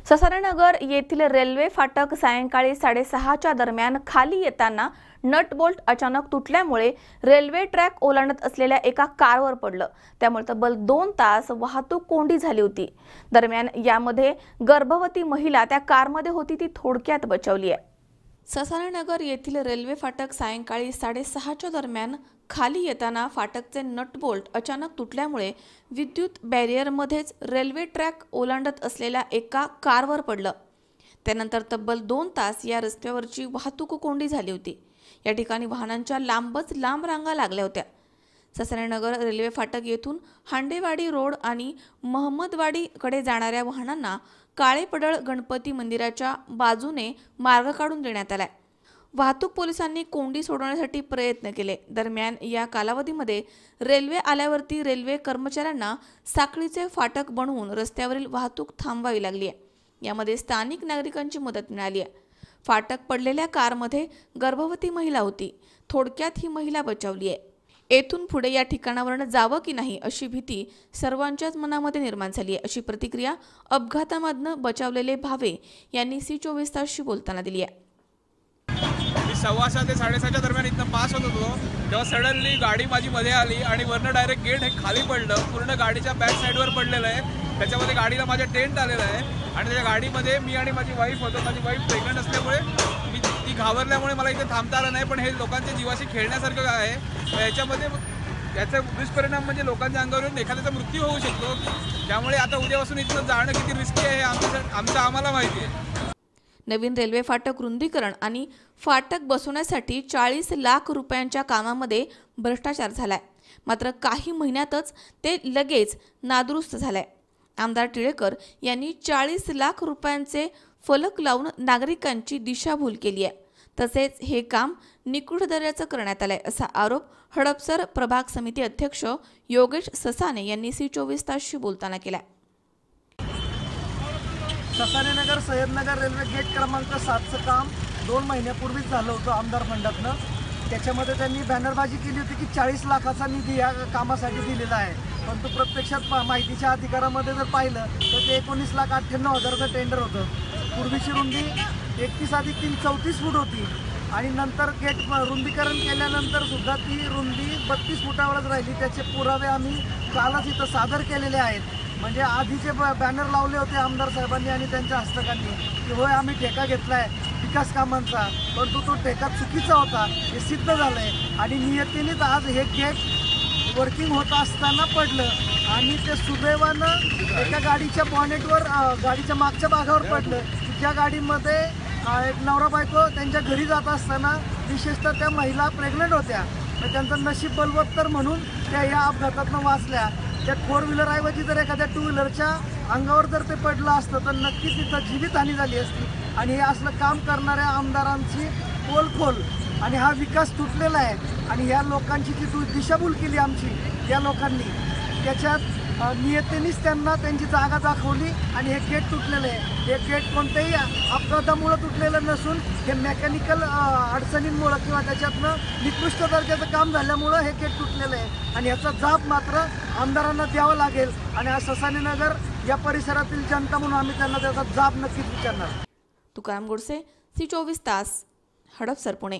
ससारानगर येथील रेल्वे फाटक सायंकाळी 6:30च्या दरम्यान खाली येताना नट बोल्ट अचानक तुटल्यामुळे रेल्वे ट्रॅक ओलांडत असलेल्या एका कारवर पडलं। त्यामुळे तब्बल 2 तास वाहतूक कोंडी झाली होती। दरम्यान यामध्ये गर्भवती महिला त्या कारमध्ये होती ती थोडक्यात बचावली आहे। ससारानगर येथील रेल्वे फाटक सायंकाळी 6:30च्या दरम्यान खाली येताना फाटकचे नट बोल्ट अचानक तुटल्यामुळे विद्युत बॅरियरमध्येच रेल्वे ट्रॅक ओलांडत असलेल्या एका कारवर पडलं। त्यानंतर तब्बल 2 तास या रस्त्यावरची वाहतूक कोंडी झाली होती। या ठिकाणी वाहनांच्या लांबच लांब रांगा लागल्या होत्या। ससारानगर रेल्वे फाटक येथून हांडेवाडी रोड आणि महमदवाडीकडे जाणाऱ्या वाहनांना काळेपडळ गणपती मंदिराच्या बाजूने मार्ग काढून देण्यात आलाय। वाहतूक पोलिसांनी कोंडी सोडवण्यासाठी प्रयत्न केले। दरम्यान या कालावधीमध्ये रेल्वे आल्यावरती रेल्वे कर्मचाऱ्यांना साखळीचे फाटक बनवून रस्त्यावरील वाहतूक थांबवावी लागली आहे। यामध्ये स्थानिक नागरिकांची मदत मिळाली आहे। फाटक पडलेल्या कारमध्ये गर्भवती महिला होती। थोडक्यात ही महिला बचावली आहे। येथून पुढे या ठिकाणावरून जावं की नाही अशी भीती सर्वांच्याच मनामध्ये निर्माण झाली आहे, अशी प्रतिक्रिया अपघातामधनं बचावलेले भावे यांनी C24 तासशी बोलताना दिली आहे। मी 6:15 ते 6:30च्या दरम्यान इथनं पास होत होतो तेव्हा सडनली गाडी माझी मध्ये आली आणि वरनं डायरेक्ट गेट हे खाली पडलं। पूर्ण गाडीच्या बॅक साईडवर पडलेलं आहे। त्याच्यामध्ये गाडीला माझ्या टेंट आलेला आहे आणि त्या गाडीमध्ये मी आणि माझी वाईफ होतो। माझी वाईफ प्रेग्नंट असल्यामुळे ती घाबरल्यामुळे मला इथे थांबता आलं नाही। पण हे लोकांच्या जीवाशी खेळण्यासारखं आहे। याच्यामध्ये याचा दुष्परिणाम म्हणजे लोकांच्या अंगावर एखाद्याचा मृत्यू होऊ शकतो। त्यामुळे आता उद्यापासून इथं जाणं किती रिस्की आहे आमचं आम्हाला माहिती आहे। नवीन रेल्वे फाटक रुंदीकरण आणि फाटक बसवण्यासाठी 40 लाख रुपयांच्या कामामध्ये भ्रष्टाचार झालाय। मात्र काही महिन्यातच ते लगेच नादुरुस्त झालंय। आमदार टिळेकर यांनी 40 लाख रुपयांचे फलक लावून नागरिकांची दिशाभूल केली आहे। तसेच हे काम निकृष्ट दर्जाचं करण्यात आलंय असा आरोप हडपसर प्रभाग समिती अध्यक्ष योगेश ससाने यांनी C24 तासशी बोलताना केला। ससानेनगर सय्यदनगर रेल्वे गेट क्रमांक 7चं काम 2 महिन्यापूर्वीच झालं होतं आमदार फंडातनं। त्याच्यामध्ये त्यांनी बॅनरबाजी केली होती की 40 लाखाचा निधी या कामासाठी दिलेला आहे, परंतु प्रत्यक्षात माहितीच्या अधिकारामध्ये जर पाहिलं तर ते 19,98,000चं टेंडर होतं। पूर्वीची रुंदी 31+3 34 फूट होती आणि नंतर गेट रुंदीकरण केल्यानंतर सुद्धा ती रुंदी 32 फुटावरच राहिली। त्याचे पुरावे आम्ही कालच इथं सादर केलेले आहेत। म्हणजे आधीचे बॅनर लावले होते आमदार साहेबांनी आणि त्यांच्या हस्तकांनी की होय आम्ही ठेका घेतला आहे विकास कामांचा, परंतु तो ठेका चुकीचा होता हे सिद्ध झालं आहे। आणि नियतीनेच आज हे गेट वर्किंग होत असताना पडलं आणि ते सुदैवानं एका गाडीच्या बॉनेटवर गाडीच्या मागच्या भागावर पडलं। ज्या गाडीमध्ये एक नवरा बायको त्यांच्या घरी जात असताना विशेषतः त्या महिला प्रेग्नंट होत्या, तर त्यांचं नशीब बलवत्तर म्हणून त्या या अपघातातून वाचल्या। त्या 4 व्हीलरऐवजी जर एखाद्या 2 व्हीलरच्या अंगावर जर ते पडलं असतं तर नक्कीच तिथं जीवितहानी झाली असती। आणि हे असलं काम करणाऱ्या आमदारांची पोलखोल आणि हा विकास तुटलेला आहे आणि ह्या लोकांची जी दिशाभूल केली आमची या लोकांनी, त्याच्यात नियतीनेच त्यांना त्यांची जागा दाखवली आणि हे गेट तुटलेलं आहे। हे गेट कोणत्याही अपघातामुळे तुटलेलं नसून हे मेकॅनिकल अडचणींमुळे किंवा त्याच्यातनं निकृष्ट दर्जाचं काम झाल्यामुळं हे गेट तुटलेलं आहे आणि याचा जाब मात्र आमदारांना द्यावा लागेल। आणि आज ससानेनगर या परिसरातील जनता म्हणून आम्ही त्यांना त्याचा जाब नक्कीच विचारणार। तुकाराम गोडसे, C24 तास, हडपसर, पुणे।